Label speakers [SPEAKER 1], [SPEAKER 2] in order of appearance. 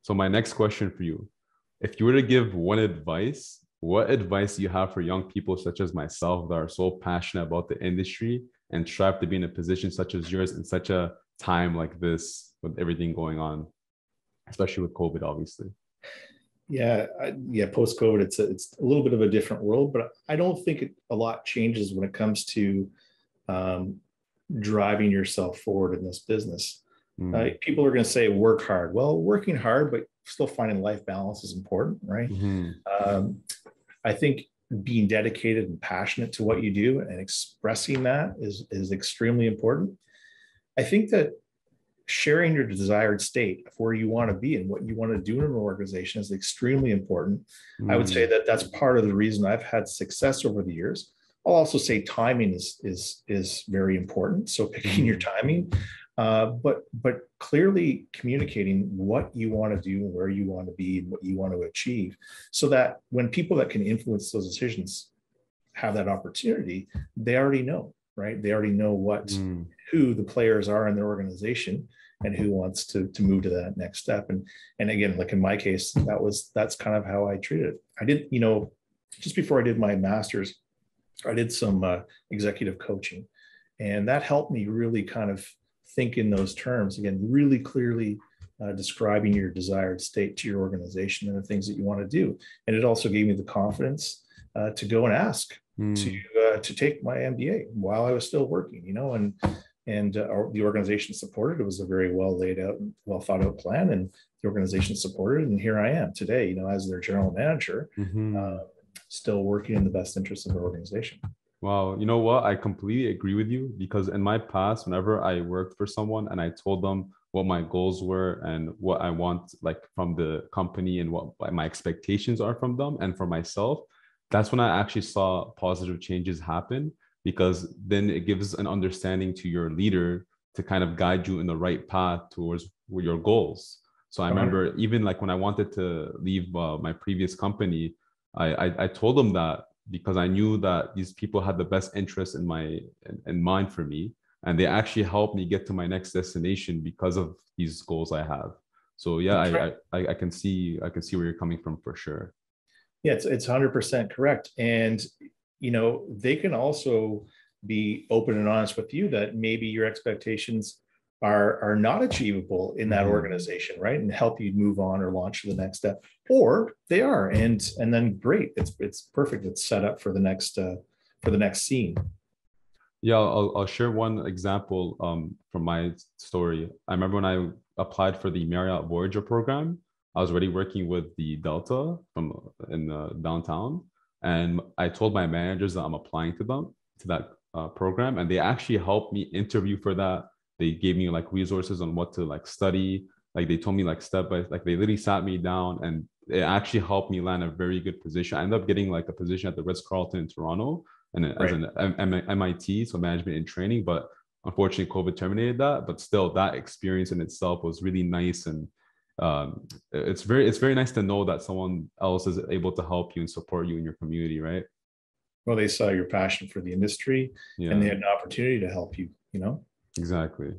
[SPEAKER 1] So my next question for you, if you were to give one advice, what advice do you have for young people such as myself that are so passionate about the industry and strive to be in a position such as yours in such a time like this with everything going on, especially with COVID, obviously?
[SPEAKER 2] Yeah, post COVID, it's a little bit of a different world, but I don't think a lot changes when it comes to um, driving yourself forward in this business.
[SPEAKER 1] Mm.
[SPEAKER 2] People are going to say work hard. Well, working hard, but still finding life balance is important, right?
[SPEAKER 1] Mm-hmm.
[SPEAKER 2] Um, I think being dedicated and passionate to what you do and expressing that is extremely important. I think that sharing your desired state of where you want to be and what you want to do in an organization is extremely important. I would say
[SPEAKER 1] Mm.
[SPEAKER 2] that that's part of the reason I've had success over the years. I'll also say timing is very important. So picking your
[SPEAKER 1] Mm.
[SPEAKER 2] timing, but clearly communicating what you want to do, where you want to be, and what you want to achieve, so that when people that can influence those decisions have that opportunity, they already know, right? They already know
[SPEAKER 1] Mm.
[SPEAKER 2] who the players are in their organization and who wants to move to that next step. And again, like in my case, that's kind of how I treated it. I did, just before I did my master's, I did some executive coaching, and that helped me really kind of think in those terms again, really clearly describing your desired state to your organization and the things that you want to do. And it also gave me the confidence to go and ask
[SPEAKER 1] Mm.
[SPEAKER 2] to take my MBA while I was still working, and the organization supported. It was a very well laid out, well thought out plan, and the organization supported. And here I am today, as their general manager,
[SPEAKER 1] Mm-hmm.
[SPEAKER 2] still working in the best interest of the organization.
[SPEAKER 1] Wow, you know what? I completely agree with you because in my past, whenever I worked for someone and I told them what my goals were and what I want like from the company and what my expectations are from them and for myself, that's when I actually saw positive changes happen because then it gives an understanding to your leader to kind of guide you in the right path towards your goals. So I
[SPEAKER 2] 100.
[SPEAKER 1] remember even like when I wanted to leave my previous company, I told them that because I knew that these people had the best interest in mind for me, and they actually helped me get to my next destination because of these goals I have. So yeah,
[SPEAKER 2] That's right.
[SPEAKER 1] I can see where you're coming from for sure.
[SPEAKER 2] Yeah, it's 100% correct. And they can also be open and honest with you that maybe your expectations are not achievable in that
[SPEAKER 1] Mm-hmm.
[SPEAKER 2] organization, right? And help you move on or launch to the next step. Or they are, and then great. It's perfect. It's set up for the next scene.
[SPEAKER 1] Yeah, I'll share one example from my story. I remember when I applied for the Marriott Voyager program, I was already working with the Delta from in downtown, and I told my managers that I'm applying to that program, and they actually helped me interview for that. They gave me like resources on what to like study. Like they told me like step by like they literally sat me down and it actually helped me land a very good position. I ended up getting like a position at the Ritz-Carlton in Toronto and as
[SPEAKER 2] Right.
[SPEAKER 1] an MIT, so management in training. But unfortunately, COVID terminated that. But still, that experience in itself was really nice, and it's very nice to know that someone else is able to help you and support you in your community, right?
[SPEAKER 2] Well, they saw your passion for the industry and they
[SPEAKER 1] Yeah,
[SPEAKER 2] had an opportunity to help you,
[SPEAKER 1] exactly.